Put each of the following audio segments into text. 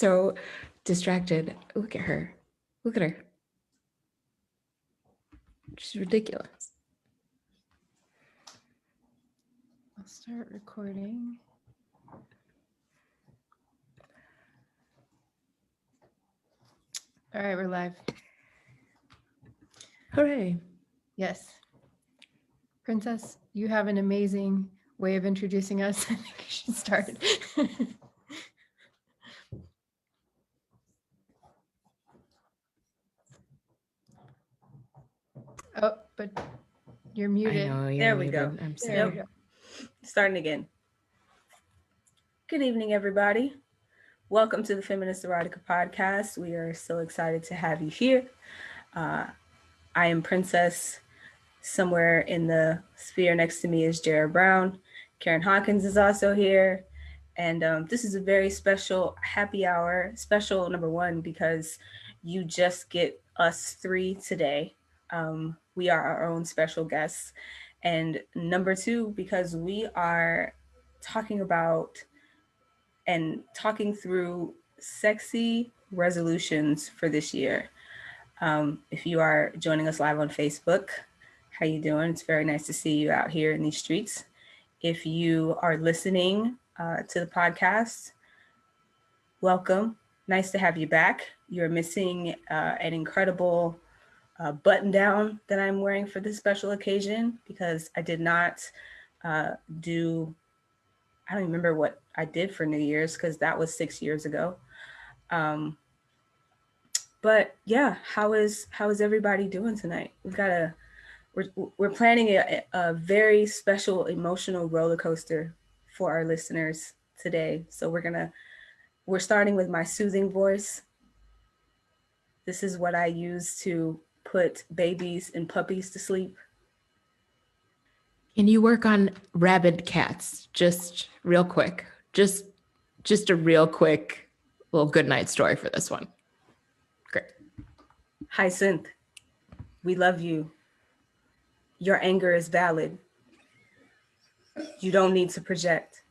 so distracted. Look at her. Look at her. She's ridiculous. I'll start recording. All right, we're live. Hooray. Yes. Princess, you have an amazing way of introducing us. I think you should start. Oh, but you're muted. I know, There we go. I'm sorry. There we go. Starting again. Good evening, everybody. Welcome to the Feminist Erotica podcast. We are so excited to have you here. I am Princess. Somewhere in the sphere next to me is Jared Brown. Karen Hawkins is also here. And this is a very special happy hour, special number one, because you just get us three today. We are our own special guests. And number two, because we are talking about and talking through sexy resolutions for this year. If you are joining us live on Facebook, how you doing? It's very nice to see you out here in these streets. If you are listening to the podcast, welcome. Nice to have you back. You're missing an incredible button down that I'm wearing for this special occasion because I did not I don't remember what I did for New Year's because that was 6 years ago. But yeah, how is everybody doing tonight? We're planning a very special emotional roller coaster for our listeners today. So we're starting with my soothing voice. This is what I use to put babies and puppies to sleep. Can you work on rabid cats? Just real quick. Just a real quick little good night story for this one. Great. Hyacinth, we love you. Your anger is valid. You don't need to project.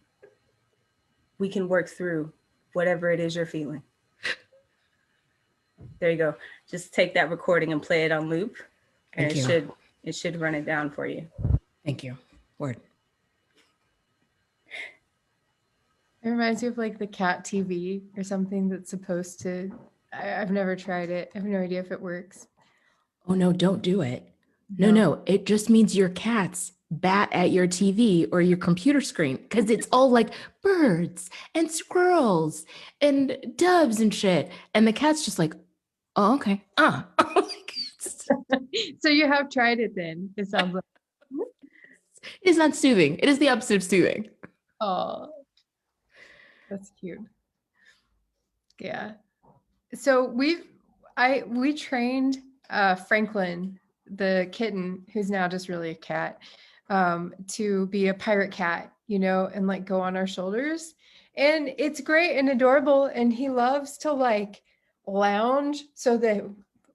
We can work through whatever it is you're feeling. There you go. Just take that recording and play it on loop, and it should run it down for you. Thank you. Word. It reminds me of like the cat TV or something that's supposed to. I've never tried it. I have no idea if it works. Oh no, don't do it. No. It just means your cats bat at your TV or your computer screen because it's all like birds and squirrels and doves and shit. And the cat's just like, oh, okay. So you have tried it then, it sounds like. It is not soothing. It is the opposite of soothing. Oh, that's cute. Yeah. So we trained Franklin, the kitten, who's now just really a cat, to be a pirate cat, and like go on our shoulders. And it's great and adorable. And he loves to like lounge so that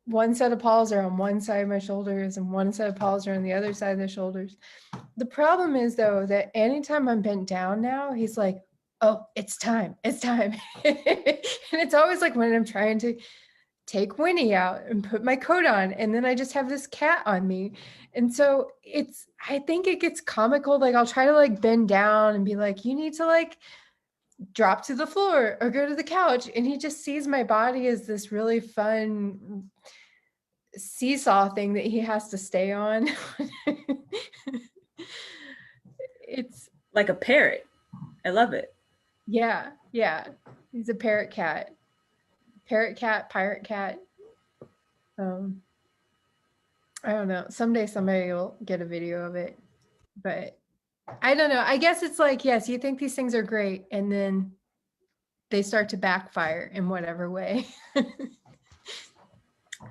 one set of paws are on one side of my shoulders and one set of paws are on the other side of the shoulders. The problem is though, that anytime I'm bent down now, he's like, oh, it's time. And it's always like when I'm trying to take Winnie out and put my coat on, and then I just have this cat on me. And so I think it gets comical. Like I'll try to like bend down and be like, you need to like drop to the floor or go to the couch. And he just sees my body as this really fun seesaw thing that he has to stay on. It's like a parrot. I love it. Yeah. He's a parrot cat. Parrot cat, pirate cat. I don't know. Someday somebody will get a video of it, but I don't know. I guess it's like, yes, you think these things are great, and then they start to backfire in whatever way.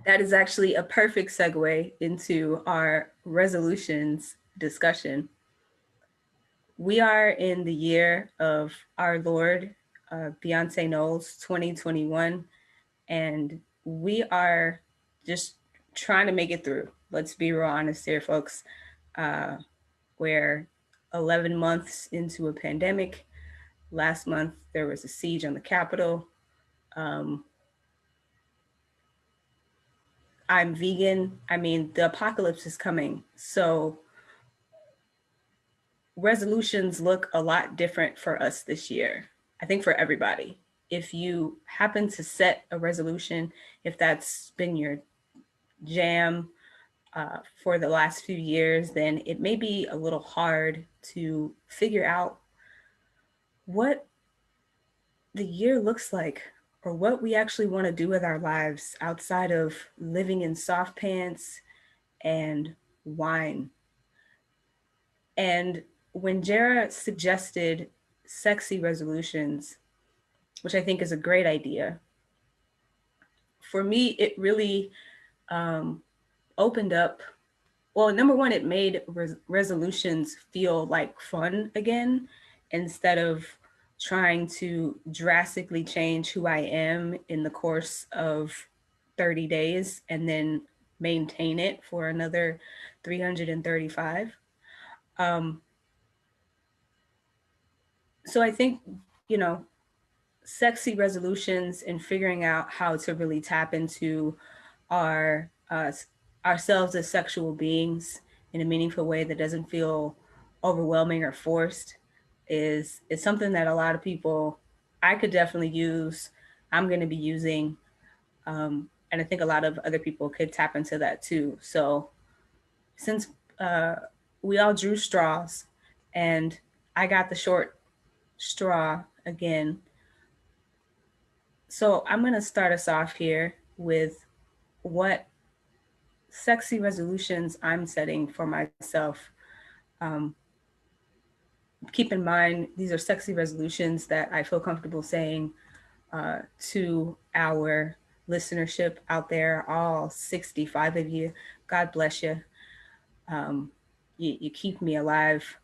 That is actually a perfect segue into our resolutions discussion. We are in the year of our Lord, Beyonce Knowles, 2021, and we are just trying to make it through. Let's be real honest here, folks. We're 11 months into a pandemic. Last month, there was a siege on the Capitol. I'm vegan. I mean, the apocalypse is coming. So resolutions look a lot different for us this year. I think for everybody. If you happen to set a resolution, if that's been your jam for the last few years, then it may be a little hard to figure out what the year looks like or what we actually want to do with our lives outside of living in soft pants and wine. And when Jara suggested sexy resolutions, which I think is a great idea, for me, it really opened up. Well, number one, it made resolutions feel like fun again instead of trying to drastically change who I am in the course of 30 days and then maintain it for another 335. So I think, you know, sexy resolutions and figuring out how to really tap into our ourselves as sexual beings in a meaningful way that doesn't feel overwhelming or forced is something that a lot of people I could definitely use. I'm going to be using, and I think a lot of other people could tap into that too. So since uh, we all drew straws, and I got the short straw again. So I'm going to start us off here with what sexy resolutions I'm setting for myself. Um, Keep in mind, these are sexy resolutions that I feel comfortable saying to our listenership out there, all 65 of you. God bless you. You keep me alive.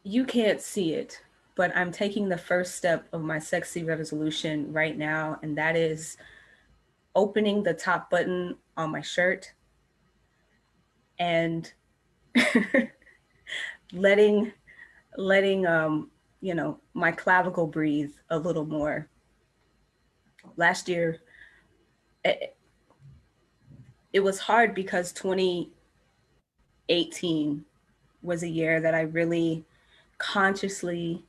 You can't see it, but I'm taking the first step of my sexy resolution right now, and that is opening the top button on my shirt and letting my clavicle breathe a little more. Last year it was hard because 2018 was a year that I really consciously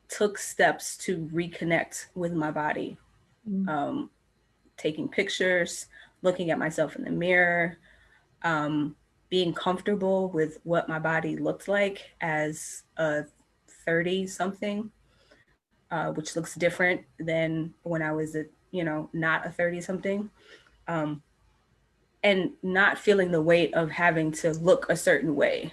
took steps to reconnect with my body. Taking pictures, looking at myself in the mirror, being comfortable with what my body looked like as a 30 something, which looks different than when I was not a 30 something. And not feeling the weight of having to look a certain way.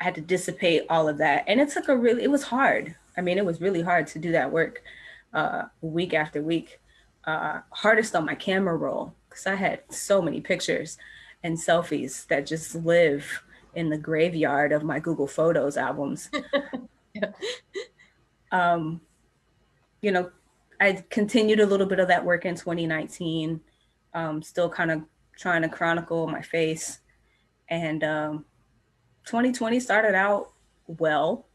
I had to dissipate all of that. And it was hard. I mean, it was really hard to do that work week after week. Hardest on my camera roll, because I had so many pictures and selfies that just live in the graveyard of my Google Photos albums. Yeah. I continued a little bit of that work in 2019, still kind of trying to chronicle my face. And 2020 started out well,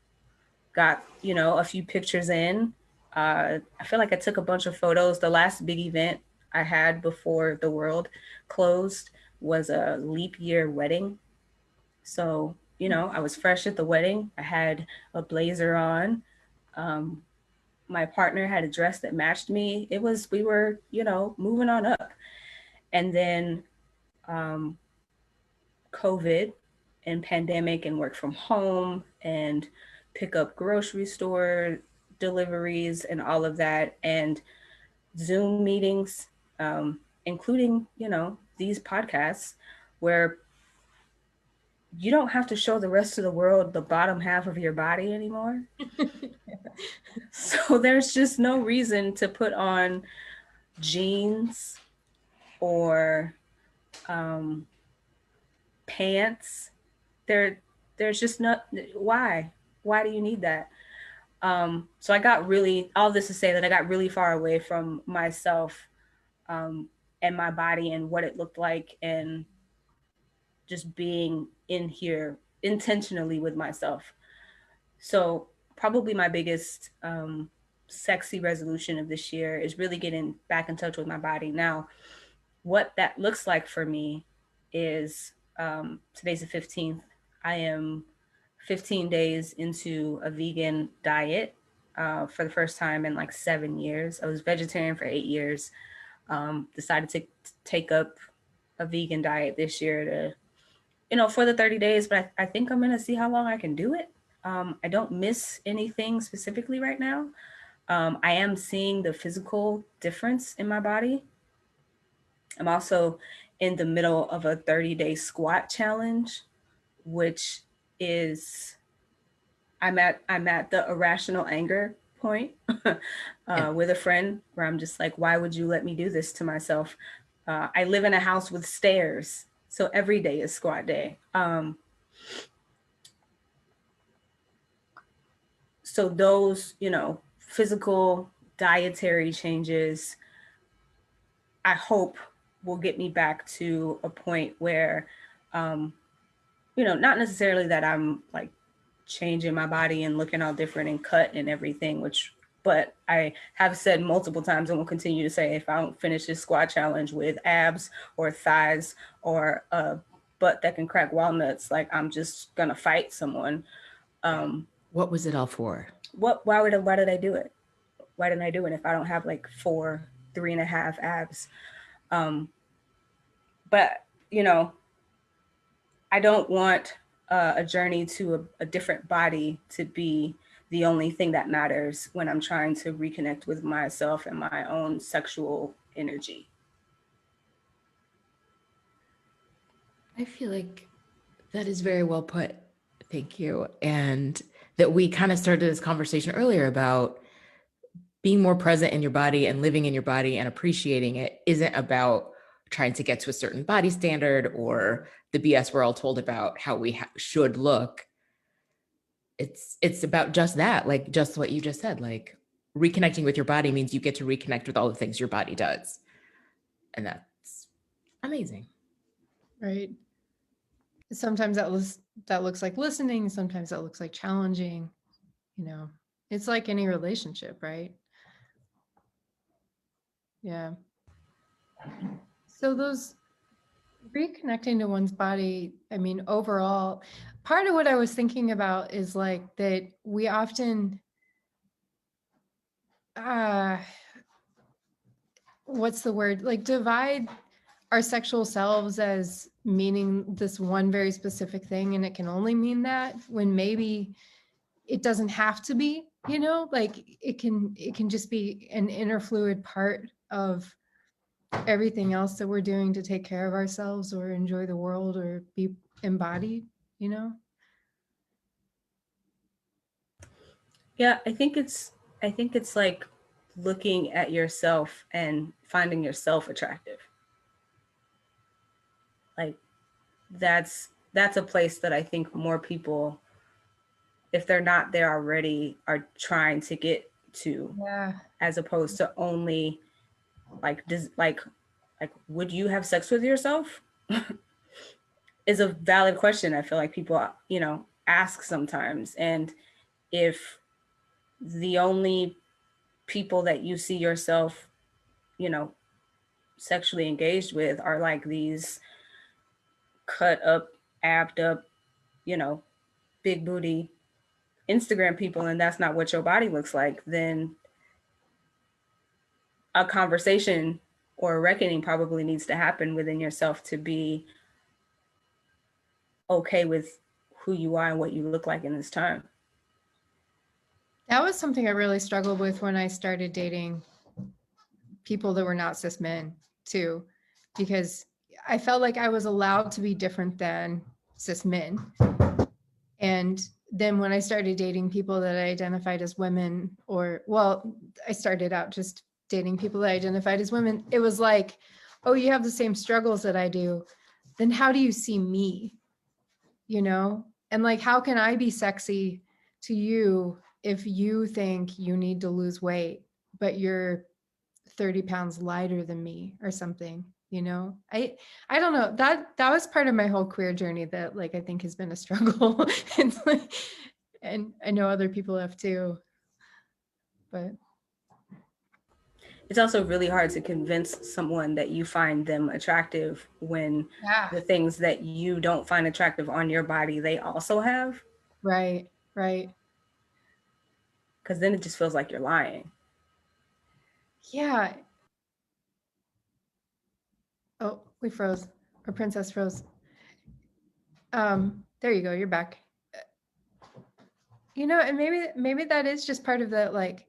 got, a few pictures in. I feel like I took a bunch of photos. The last big event I had before the world closed was a leap year wedding. So, I was fresh at the wedding. I had a blazer on. My partner had a dress that matched me. We were, moving on up. And then COVID and pandemic and work from home and pick up grocery store deliveries and all of that, and Zoom meetings, including, these podcasts where you don't have to show the rest of the world the bottom half of your body anymore. So there's just no reason to put on jeans or pants. There's just not, why do you need that? So I got really, all this to say that I got really far away from myself and my body and what it looked like, and just being in here intentionally with myself. So probably my biggest sexy resolution of this year is really getting back in touch with my body. Now, what that looks like for me is today's the 15th. I am 15 days into a vegan diet for the first time in like 7 years. I was vegetarian for 8 years. Decided to take up a vegan diet this year to, for the 30 days, but I think I'm going to see how long I can do it. I don't miss anything specifically right now. I am seeing the physical difference in my body. I'm also in the middle of a 30-day squat challenge, which is I'm at the irrational anger point with a friend where I'm just like, why would you let me do this to myself? I live in a house with stairs, so every day is squat day. So those, physical dietary changes, I hope will get me back to a point where, not necessarily that I'm like changing my body and looking all different and cut and everything, but I have said multiple times and will continue to say, if I don't finish this squat challenge with abs or thighs or a butt that can crack walnuts, like I'm just gonna fight someone. What was it all for? Why did I do it? Why didn't I do it if I don't have like 3.5 abs? But I don't want a journey to a different body to be the only thing that matters when I'm trying to reconnect with myself and my own sexual energy. I feel like that is very well put. Thank you. And that we kind of started this conversation earlier about being more present in your body and living in your body and appreciating it isn't about trying to get to a certain body standard or the BS we're all told about how we should look. It's about just that, like just what you just said, like reconnecting with your body means you get to reconnect with all the things your body does. And that's amazing. Right. Sometimes that looks like listening. Sometimes that looks like challenging. It's like any relationship, right? Yeah. So those reconnecting to one's body, I mean, overall, part of what I was thinking about is like that we often, what's the word? Like divide our sexual selves as meaning this one very specific thing, and it can only mean that, when maybe it doesn't have to be, like it can just be an inner fluid part of everything else that we're doing to take care of ourselves or enjoy the world or be embodied. Yeah, I think it's like looking at yourself and finding yourself attractive. Like that's a place that I think more people, if they're not there already, are trying to get to. Yeah. As opposed to only like would you have sex with yourself? Is a valid question. I feel like people ask sometimes. And if the only people that you see yourself sexually engaged with are like these cut up, abbed up, big booty Instagram people, and that's not what your body looks like, then a conversation or a reckoning probably needs to happen within yourself to be okay with who you are and what you look like in this time. That was something I really struggled with when I started dating people that were not cis men too, because I felt like I was allowed to be different than cis men. And then when I started dating people that I identified as women, I started out just dating people that I identified as women, it was like, oh, you have the same struggles that I do. Then how do you see me? And like, how can I be sexy to you if you think you need to lose weight, but you're 30 pounds lighter than me or something? you know. I don't know, that was part of my whole queer journey that like I think has been a struggle. It's like, and I know other people have too, but It's also really hard to convince someone that you find them attractive when yeah, the things that you don't find attractive on your body, they also have. right. Because then it just feels like you're lying. Yeah. Oh, we froze. Our princess froze. There you go, you're back. You know, and maybe that is just part of the like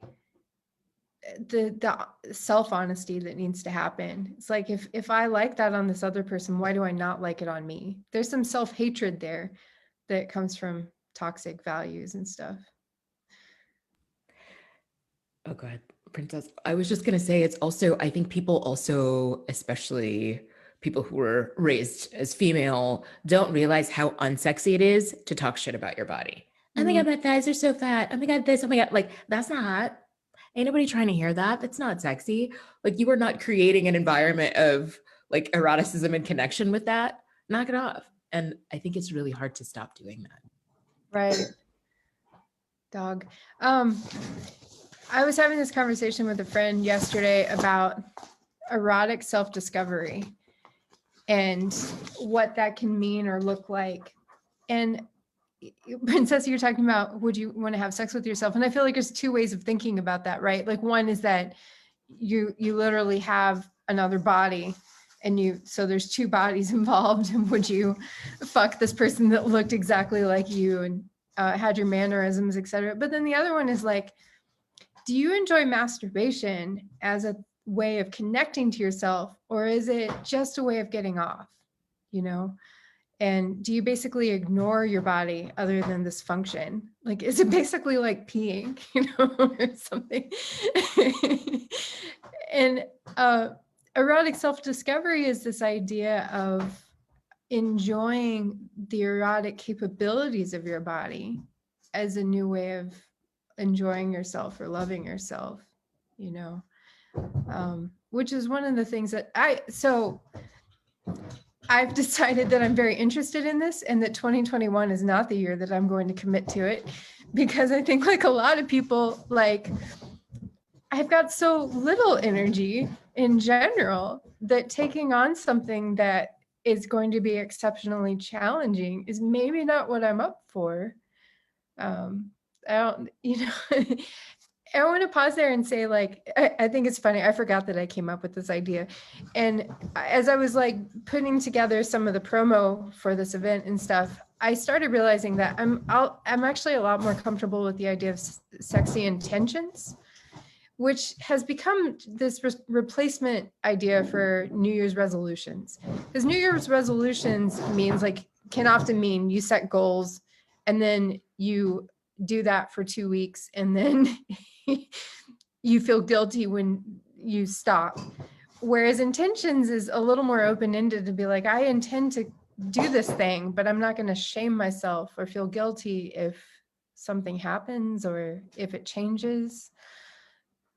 the self-honesty that needs to happen. It's like if I like that on this other person, why do I not like it on me? There's some self-hatred there that comes from toxic values and stuff. Oh, go ahead, Princess. I was just going to say it's also, I think people also, especially people who were raised as female, don't realize how unsexy it is to talk shit about your body. Oh my God, my thighs are so fat. Oh my God, this. Oh my God. Like, that's not hot. Ain't nobody trying to hear that. That's not sexy. Like, you are not creating an environment of like eroticism and connection with that. Knock it off. And I think it's really hard to stop doing that. Right. Dog. I was having this conversation with a friend yesterday about erotic self-discovery and what that can mean or look like. And Princess, you're talking about, would you want to have sex with yourself? And I feel like there's two ways of thinking about that, right? Like one is that you literally have another body and so there's two bodies involved. And would you fuck this person that looked exactly like you and had your mannerisms, etc.? But then the other one is like, do you enjoy masturbation as a way of connecting to yourself, or is it just a way of getting off, you know? And do you basically ignore your body other than this function? Like, is it basically like peeing, you know, or something? And erotic self-discovery is this idea of enjoying the erotic capabilities of your body as a new way of enjoying yourself or loving yourself, you know, which is one of the things that I've decided that I'm very interested in this and that 2021 is not the year that I'm going to commit to it, because I think like a lot of people, like I've got so little energy in general that taking on something that is going to be exceptionally challenging is maybe not what I'm up for. I don't, you know, I want to pause there and say, like, I think it's funny. I forgot that I came up with this idea. And as I was like putting together some of the promo for this event and stuff, I started realizing that I'm actually a lot more comfortable with the idea of sexy intentions, which has become this replacement idea for New Year's resolutions. Because New Year's resolutions means can often mean you set goals and then you do that for 2 weeks and then you feel guilty when you stop. Whereas intentions is a little more open-ended to be like, I intend to do this thing, but I'm not going to shame myself or feel guilty if something happens or if it changes.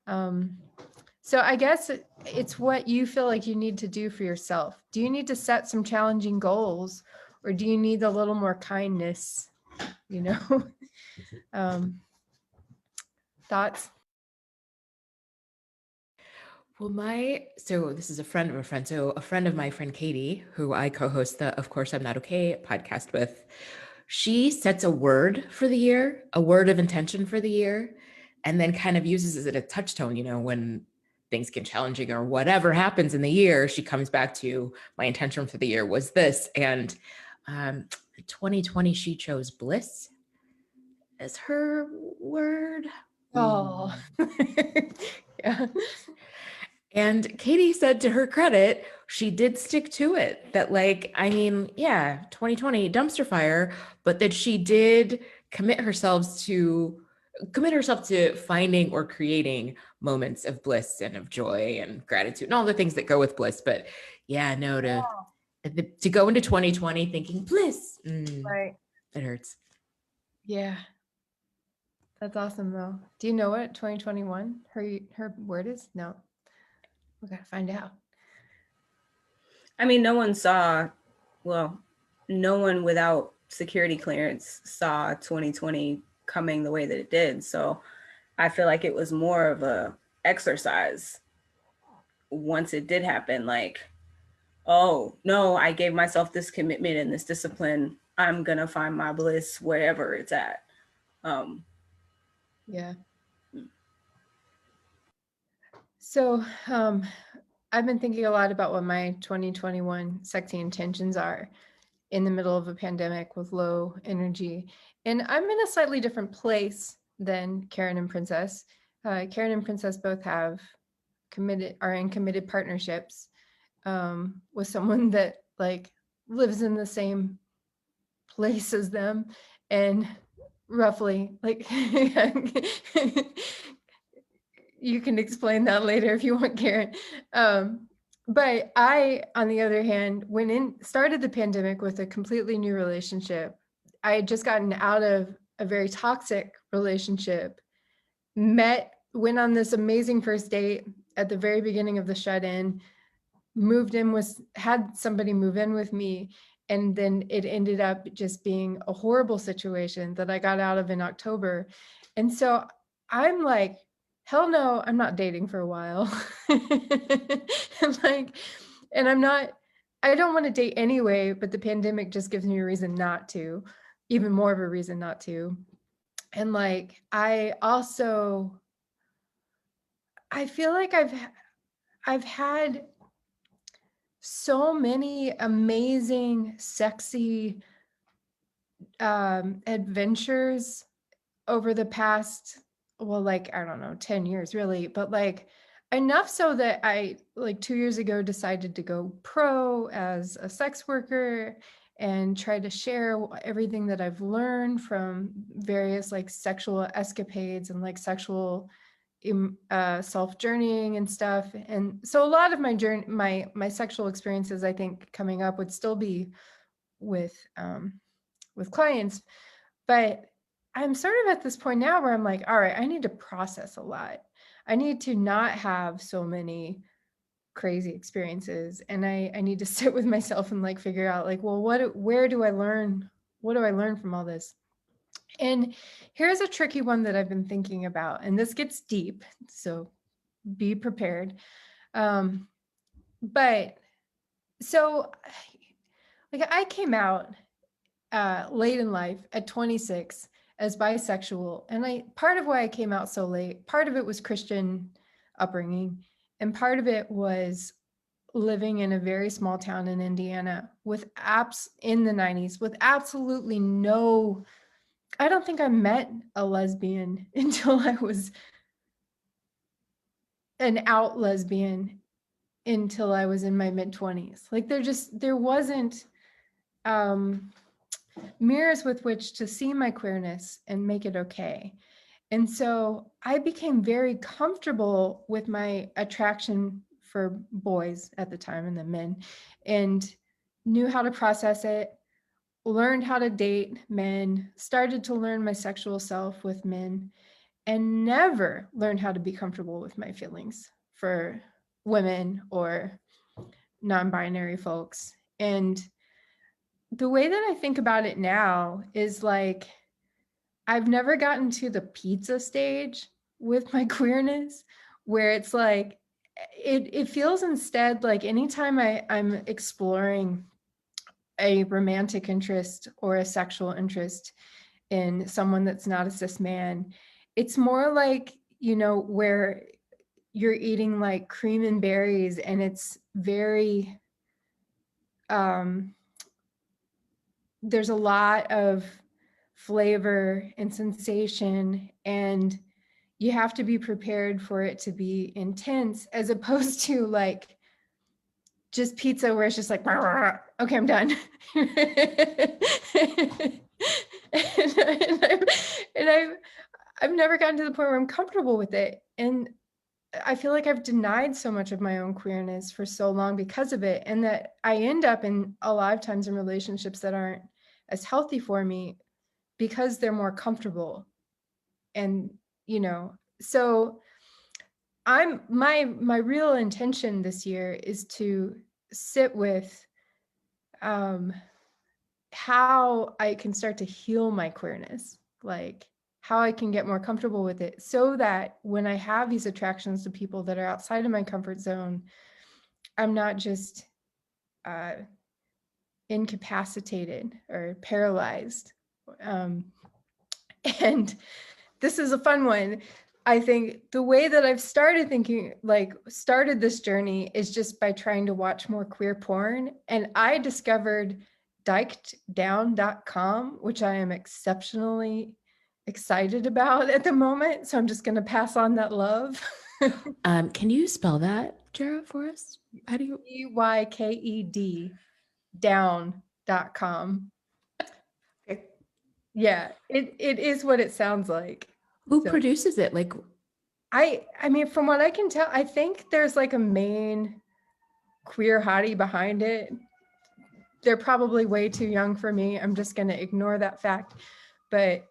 So I guess it's what you feel like you need to do for yourself. Do you need to set some challenging goals, or do you need a little more kindness, you know? Thoughts? Well, so this is a friend of a friend. So a friend of my friend, Katie, who I co-host the Of Course I'm Not Okay podcast with, she sets a word for the year, a word of intention for the year, and then kind of uses it as a touchstone, when things get challenging or whatever happens in the year, she comes back to my intention for the year was this. And 2020, she chose bliss as her word. Oh, yeah. And Katie said, to her credit, she did stick to it. That 2020 dumpster fire, but that she did commit herself to finding or creating moments of bliss and of joy and gratitude and all the things that go with bliss. But to go into 2020 thinking bliss, Right. it hurts. Yeah. That's awesome though. Do you know what 2021 her word is? No. We gotta find out. I mean, no one without security clearance saw 2020 coming the way that it did. So I feel like it was more of a exercise once it did happen. Like, oh no, I gave myself this commitment and this discipline. I'm gonna find my bliss wherever it's at. Yeah. So I've been thinking a lot about what my 2021 sexy intentions are in the middle of a pandemic with low energy. And I'm in a slightly different place than Karen and Princess. Karen and Princess both are in committed partnerships with someone that like lives in the same place as them and roughly like you can explain that later if you want, Karen. But I, on the other hand, started the pandemic with a completely new relationship. I had just gotten out of a very toxic relationship, went on this amazing first date at the very beginning of the shut-in, had somebody move in with me, and then it ended up just being a horrible situation that I got out of in October. And so I'm like, hell no, I'm not dating for a while. And I don't want to date anyway, but the pandemic just gives me a reason not to, even more of a reason not to. And like, I feel like I've had so many amazing, sexy adventures over the past, well, like, I don't know, 10 years really, but like enough so that I, like 2 years ago, decided to go pro as a sex worker and try to share everything that I've learned from various like sexual escapades and like sexual self-journeying and stuff. And so a lot of my journey, my sexual experiences, I think coming up would still be with clients, but I'm sort of at this point now where I'm like, all right, I need to process a lot. I need to not have so many crazy experiences, and I need to sit with myself and like figure out like, well, where do I learn? What do I learn from all this? And here's a tricky one that I've been thinking about, and this gets deep, so be prepared. But so like I came out late in life at 26 as bisexual, and part of why I came out so late, part of it was Christian upbringing, and part of it was living in a very small town in Indiana in the 90s with absolutely no. I don't think I met a lesbian until I was an out lesbian until I was in my mid-20s. Like there wasn't mirrors with which to see my queerness and make it okay. And so I became very comfortable with my attraction for boys at the time and the men, and knew how to process it, learned how to date men, started to learn my sexual self with men, and never learned how to be comfortable with my feelings for women or non-binary folks. And the way that I think about it now is like, I've never gotten to the pizza stage with my queerness where it's like, it feels instead like anytime I'm exploring a romantic interest or a sexual interest in someone that's not a cis man, it's more like, where you're eating like cream and berries, and it's very, there's a lot of flavor and sensation, and you have to be prepared for it to be intense, as opposed to like just pizza where it's just like, okay, I'm done. and I've never gotten to the point where I'm comfortable with it. And I feel like I've denied so much of my own queerness for so long because of it. And that I end up in a lot of times in relationships that aren't as healthy for me because they're more comfortable. And, so my real intention this year is to sit with how I can start to heal my queerness, like how I can get more comfortable with it, so that when I have these attractions to people that are outside of my comfort zone, I'm not just incapacitated or paralyzed. And this is a fun one. I think the way that I've started this journey is just by trying to watch more queer porn. And I discovered dykeddown.com, which I am exceptionally excited about at the moment. So I'm just going to pass on that love. Can you spell that, Jara, for us? How do you? EYKED down.com. Okay. Yeah, it is what it sounds like. Who So- produces it? Like, I mean, from what I can tell, I think there's like a main queer hottie behind it. They're probably way too young for me. I'm just going to ignore that fact. But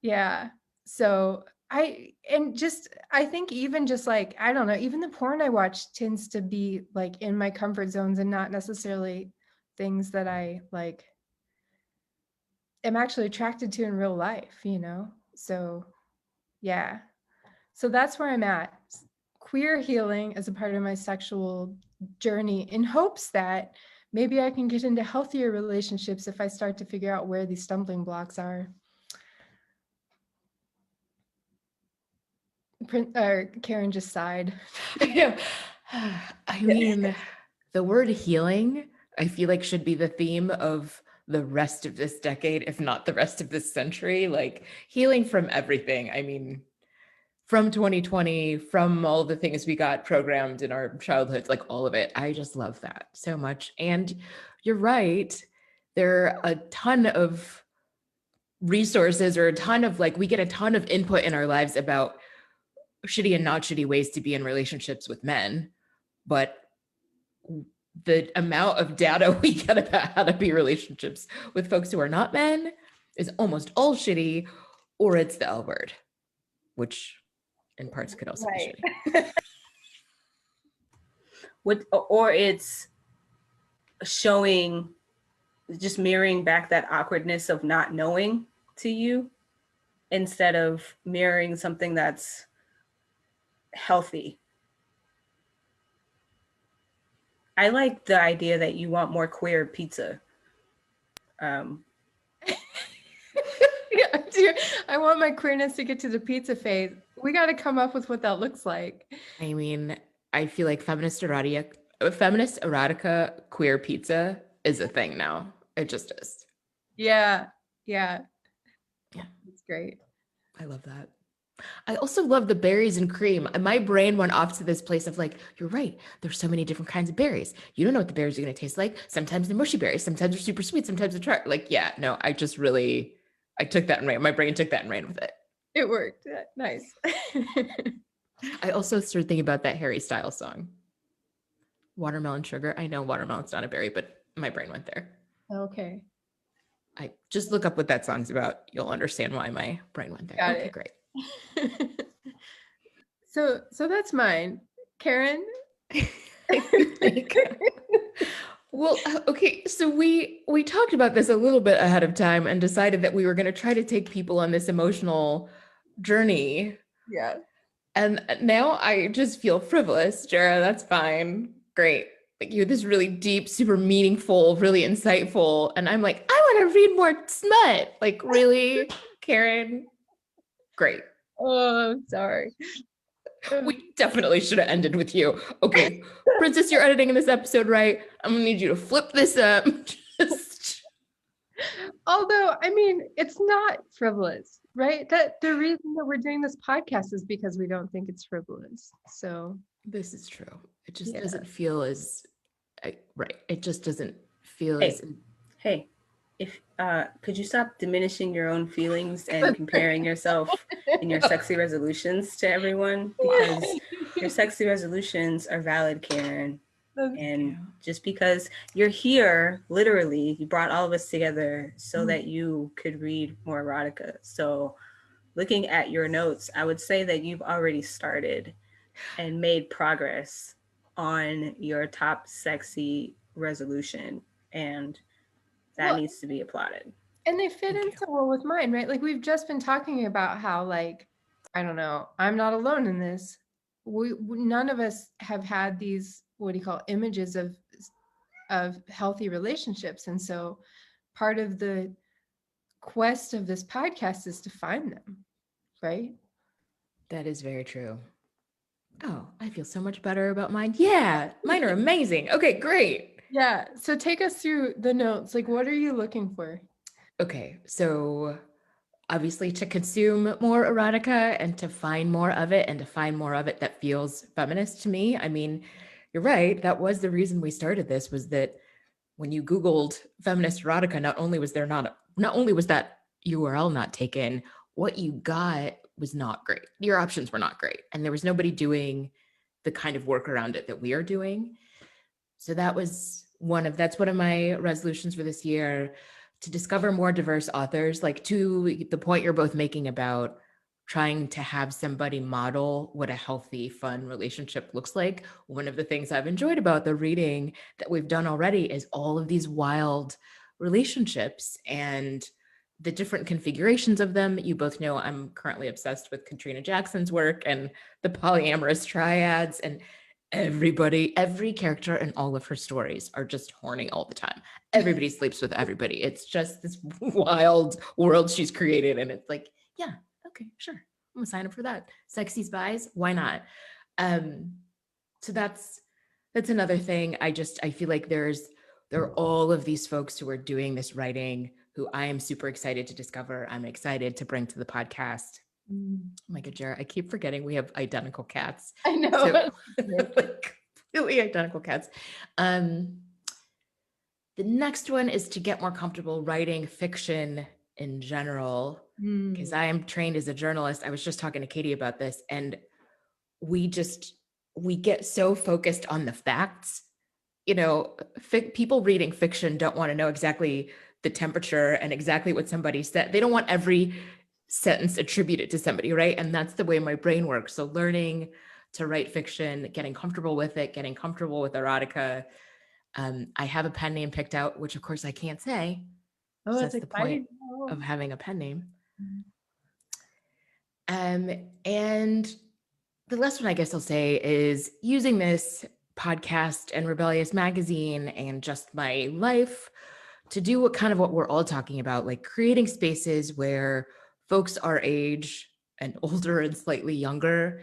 yeah. So I think even just like, I don't know, even the porn I watch tends to be like in my comfort zones and not necessarily things that I like am actually attracted to in real life, you know? So yeah. So that's where I'm at. Queer healing as a part of my sexual journey, in hopes that maybe I can get into healthier relationships if I start to figure out where these stumbling blocks are. Karen just sighed. I mean, the word healing, I feel like should be the theme of the rest of this decade, if not the rest of this century. Like healing from everything. I mean, from 2020, from all the things we got programmed in our childhoods, like all of it. I just love that so much. And you're right. There are a ton of resources, or a ton of like, we get a ton of input in our lives about shitty and not shitty ways to be in relationships with men. But the amount of data we get about how to be relationships with folks who are not men is almost all shitty, or it's the L word, which in parts could also be shitty. Or it's showing, just mirroring back that awkwardness of not knowing to you, instead of mirroring something that's healthy. I like the idea that you want more queer pizza. Yeah, I do. I want my queerness to get to the pizza phase. We got to come up with what that looks like. I mean, I feel like feminist erotica queer pizza is a thing now. It just is. Yeah. It's great. I love that. I also love the berries and cream. My brain went off to this place of like, you're right. There's so many different kinds of berries. You don't know what the berries are going to taste like. Sometimes they're mushy berries. Sometimes they're super sweet. Sometimes they're tart. Like, yeah, no, I took that and ran. My brain took that and ran with it. It worked. Nice. I also started thinking about that Harry Styles song, Watermelon Sugar. I know watermelon's not a berry, but my brain went there. Okay. I just look up what that song's about. You'll understand why my brain went there. Got okay, it. great. So that's mine. Karen? Well, okay, so we talked about this a little bit ahead of time and decided that we were going to try to take people on this emotional journey. Yeah. And now I just feel frivolous, Jara. That's fine. Great. Like you had this really deep, super meaningful, really insightful. And I'm like, I want to read more smut. Like, really, Karen? Great. Oh, I'm sorry. We definitely should have ended with you. Okay, Princess, you're editing in this episode, right? I'm gonna need you to flip this up. Although, I mean, it's not frivolous, right? That the reason that we're doing this podcast is because we don't think it's frivolous. So This is true. It just doesn't feel as right. It just doesn't feel Hey. as. Hey, if could you stop diminishing your own feelings and comparing yourself and your sexy resolutions to everyone? Because your sexy resolutions are valid, Karen. And just because you're here, literally, you brought all of us together so that you could read more erotica. So looking at your notes, I would say that you've already started and made progress on your top sexy resolution, and that needs to be applauded. And they fit in so well with mine, right? Like we've just been talking about how, like, I don't know, I'm not alone in this. We none of us have had these, what do you call, images of healthy relationships, and so part of the quest of this podcast is to find them, right? That is very true. Oh, I feel so much better about mine. Yeah, mine are amazing. Okay, great. Yeah. So take us through the notes. Like, what are you looking for? Okay, so obviously to consume more erotica and to find more of it and to find more of it that feels feminist to me. I mean, you're right. That was the reason we started this, was that when you Googled feminist erotica, not only was that URL not taken, what you got was not great. Your options were not great. And there was nobody doing the kind of work around it that we are doing. So that's one of my resolutions for this year, to discover more diverse authors, like to the point you're both making about trying to have somebody model what a healthy, fun relationship looks like. One of the things I've enjoyed about the reading that we've done already is all of these wild relationships and the different configurations of them. You both know I'm currently obsessed with Katrina Jackson's work and the polyamorous triads, and every character in all of her stories are just horny all the time. Everybody sleeps with everybody. It's just this wild world she's created. And it's like, yeah, okay, sure. I'm gonna sign up for that. Sexy spies, why not? So that's another thing. I feel like there are all of these folks who are doing this writing who I am super excited to discover. I'm excited to bring to the podcast. Oh my God, Jared, I keep forgetting we have identical cats. I know. So, like completely identical cats. The next one is to get more comfortable writing fiction in general, because I am trained as a journalist. I was just talking to Katie about this, and we get so focused on the facts. People reading fiction don't want to know exactly the temperature and exactly what somebody said. They don't want every sentence attributed to somebody, right? And that's the way my brain works. So learning to write fiction, getting comfortable with it, getting comfortable with erotica. I have a pen name picked out, which of course I can't say. Oh, That's the point of having a pen name. And the last one I guess I'll say is using this podcast and Rebellious Magazine and just my life to do what we're all talking about, like creating spaces where folks our age and older and slightly younger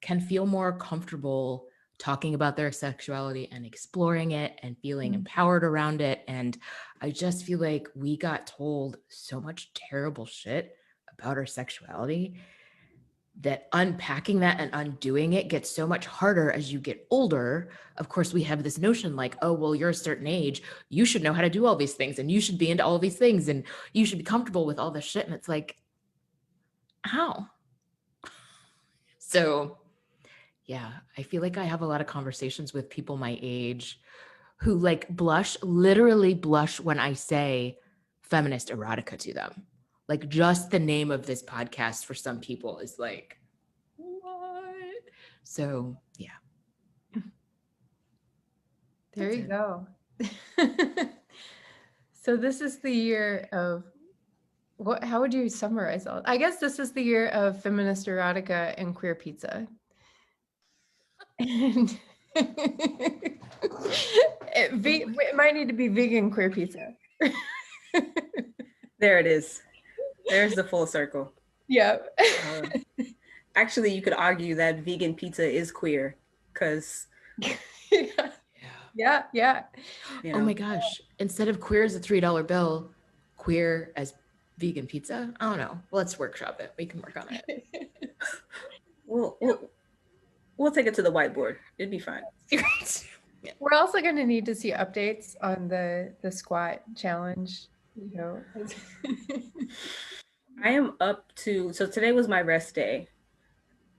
can feel more comfortable talking about their sexuality and exploring it and feeling empowered around it. And I just feel like we got told so much terrible shit about our sexuality that unpacking that and undoing it gets so much harder as you get older. Of course, we have this notion like, oh, well, you're a certain age, you should know how to do all these things and you should be into all these things and you should be comfortable with all this shit. And it's like, how? So yeah, I feel like I have a lot of conversations with people my age who like literally blush when I say feminist erotica to them. Like just the name of this podcast for some people is like, what? So yeah. There you go. So this is the year of how would you summarize all? I guess this is the year of feminist erotica and queer pizza. And it might need to be vegan queer pizza. There it is. There's the full circle. Yeah. Actually, you could argue that vegan pizza is queer because yeah. Oh my gosh. Instead of queer as a $3 bill, queer as vegan pizza. I don't know. Let's workshop it. We can work on it. We'll take it to the whiteboard. It'd be fine. Yeah. We're also going to need to see updates on the squat challenge. I am up to, so today was my rest day.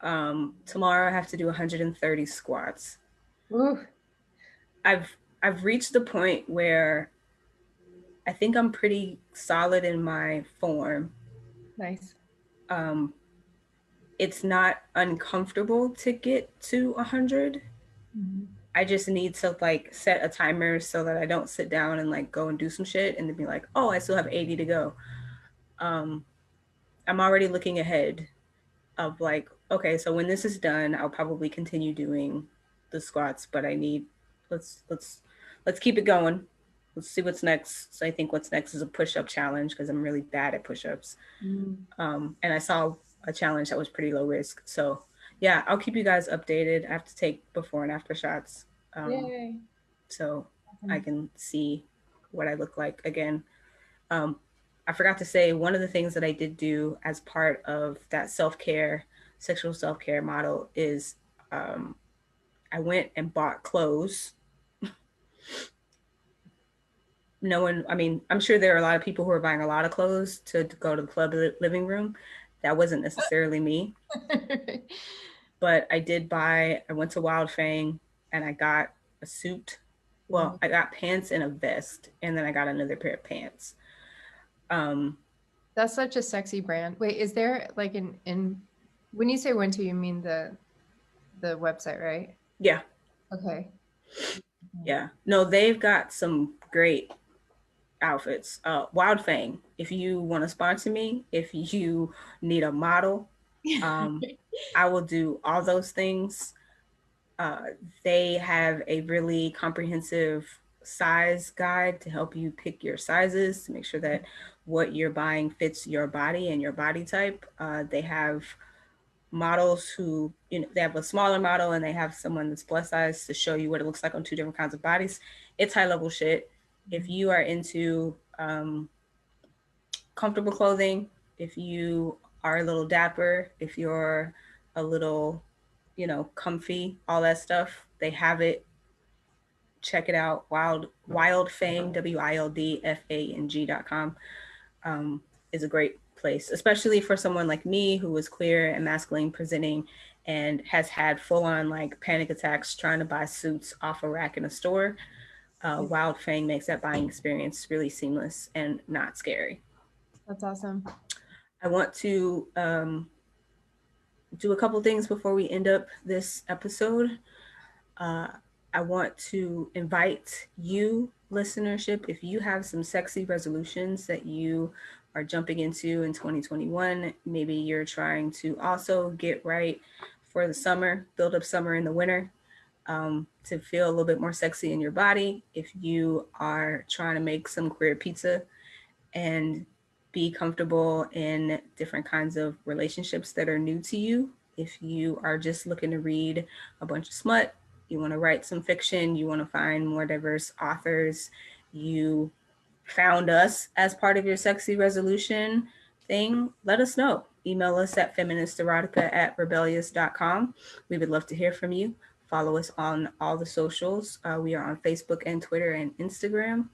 Tomorrow I have to do 130 squats. Ooh. I've reached the point where I think I'm pretty solid in my form. Nice. It's not uncomfortable to get to 100. I just need to like set a timer so that I don't sit down and like go and do some shit and then be like, oh, I still have 80 to go. I'm already looking ahead of like, okay, so when this is done, I'll probably continue doing the squats, but I need let's keep it going. Let's see what's next. So I think what's next is a push-up challenge because I'm really bad at push-ups. And I saw a challenge that was pretty low risk. So yeah, I'll keep you guys updated. I have to take before and after shots. Yay. So I can see what I look like again. I forgot to say one of the things that I did do as part of that self-care, sexual self-care model is I went and bought clothes. No one, I mean, I'm sure there are a lot of people who are buying a lot of clothes to go to the club living room. That wasn't necessarily me, but I went to Wild Fang and I got a suit. Well, I got pants and a vest, and then I got another pair of pants. That's such a sexy brand. Wait, is there like in when you say went to, you mean the website, right? Yeah. Okay. Yeah. No, they've got some great outfits. Wild Fang, if you want to sponsor me, if you need a model, I will do all those things. They have a really comprehensive size guide to help you pick your sizes to make sure that what you're buying fits your body and your body type. They have models who, you know, they have a smaller model and they have someone that's plus size to show you what it looks like on two different kinds of bodies. It's high level shit. If you are into comfortable clothing, if you are a little dapper, if you're a little, you know, comfy, all that stuff, they have it. Check it out. Wildfang, WILDFANG.com is a great place, especially for someone like me who was queer and masculine presenting and has had full on like panic attacks trying to buy suits off a rack in a store. Wild Fang makes that buying experience really seamless and not scary. That's awesome. I want to do a couple things before we end up this episode. I want to invite you, listenership, if you have some sexy resolutions that you are jumping into in 2021, maybe you're trying to also get right for the summer, build up summer in the winter, to feel a little bit more sexy in your body. If you are trying to make some queer pizza and be comfortable in different kinds of relationships that are new to you. If you are just looking to read a bunch of smut, you want to write some fiction, you want to find more diverse authors, you found us as part of your sexy resolution thing, let us know. Email us at feministerotica@rebellious.com. We would love to hear from you. Follow us on all the socials. We are on Facebook and Twitter and Instagram.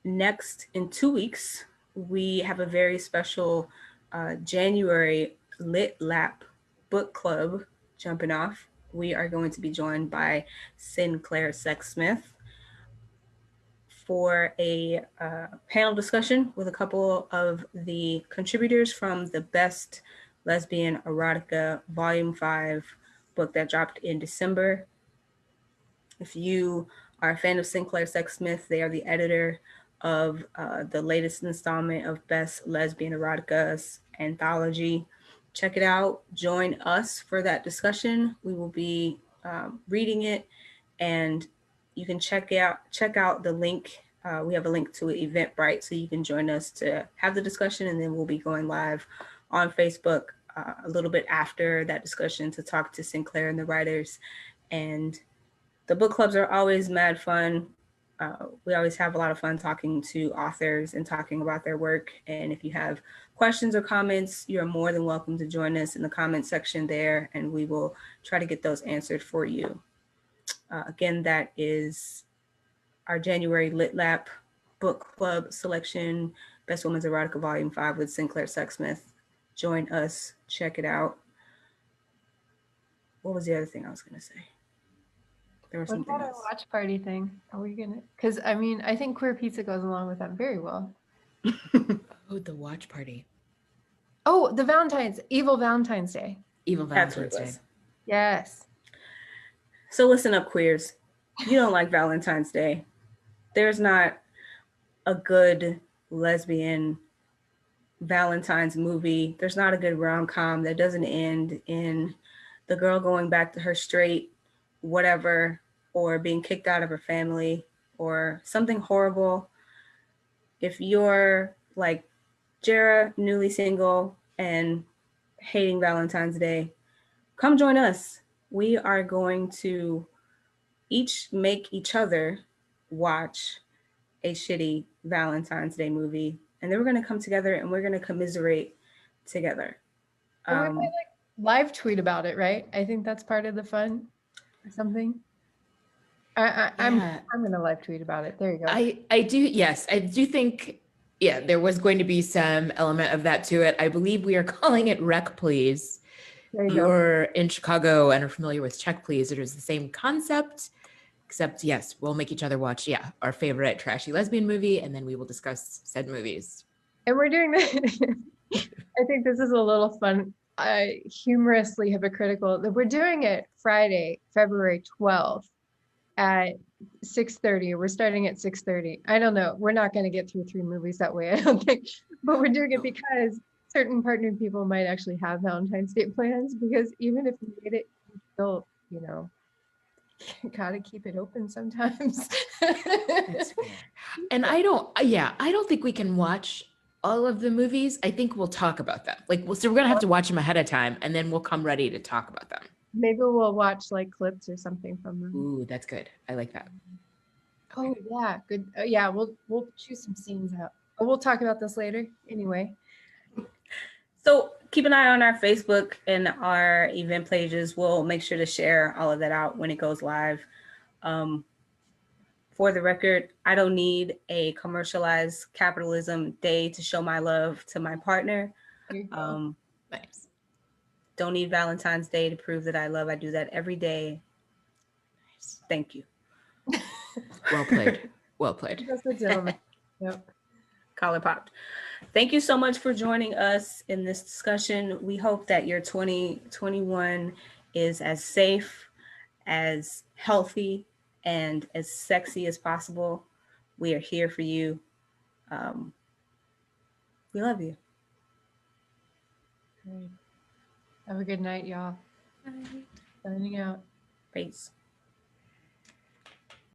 Next, in 2 weeks, we have a very special January Lit Lap book club jumping off. We are going to be joined by Sinclair Sexsmith for a panel discussion with a couple of the contributors from the Best Lesbian Erotica Volume 5 book that dropped in December. If you are a fan of Sinclair Sexsmith, they are the editor of the latest installment of Best Lesbian Erotica's anthology. Check it out. Join us for that discussion. We will be reading it, and you can check out the link. We have a link to Eventbrite, so you can join us to have the discussion, and then we'll be going live on Facebook a little bit after that discussion to talk to Sinclair and the writers. And the book clubs are always mad fun. We always have a lot of fun talking to authors and talking about their work. And if you have questions or comments, you're more than welcome to join us in the comment section there, and we will try to get those answered for you. Again, that is our January Lit Lap book club selection, Best Women's Erotica Volume 5 with Sinclair Sexsmith. Join us, check it out. What was the other thing I was going to say? There was something What about else. our watch party thing? Are we gonna? Because I mean, I think queer pizza goes along with that very well. Oh, the watch party. Oh, the Evil Valentine's Day. Evil That's what Valentine's it Day. was. Yes. So listen up, queers. You don't like Valentine's Day. There's not a good lesbian Valentine's movie. There's not a good rom-com that doesn't end in the girl going back to her straight whatever, or being kicked out of her family, or something horrible. If you're like Jara, newly single and hating Valentine's Day, come join us. We are going to each make each other watch a shitty Valentine's Day movie, and then we're going to come together and we're going to commiserate together. And we might like live tweet about it, right? I think that's part of the fun or something. I'm gonna live tweet about it. There you go. I do, yes, I do think, yeah, there was going to be some element of that to it. I believe we are calling it Rec Please. There you go. You're in Chicago and are familiar with Check Please. It is the same concept, except yes, we'll make each other watch, yeah, our favorite trashy lesbian movie, and then we will discuss said movies. And we're doing this. I think this is a little fun, humorously hypocritical, that we're doing it Friday, February 12th at 6:30. We're starting at 6:30. I don't know. We're not going to get through 3 movies that way, I don't think. But we're doing it because certain partnered people might actually have Valentine's Day plans, because even if you made it, you still, you know, gotta keep it open sometimes. That's fair. And I don't think we can watch all of the movies. I think we'll talk about them. Like, so we're gonna have to watch them ahead of time, and then we'll come ready to talk about them. Maybe we'll watch like clips or something from them. Ooh, that's good. I like that. Oh yeah, good. Yeah, we'll choose some scenes out. But we'll talk about this later. Anyway. So keep an eye on our Facebook and our event pages. We'll make sure to share all of that out when it goes live. For the record, I don't need a commercialized capitalism day to show my love to my partner. Nice. Don't need Valentine's Day to prove that I love. I do that every day. Nice. Thank you. Well played. Well played. That's the gentleman. Yep. Collar popped. Thank you so much for joining us in this discussion. We hope that your 2021 is as safe, as healthy, and as sexy as possible. We are here for you. We love you. Great. Have a good night, y'all. Bye. Signing out. Peace.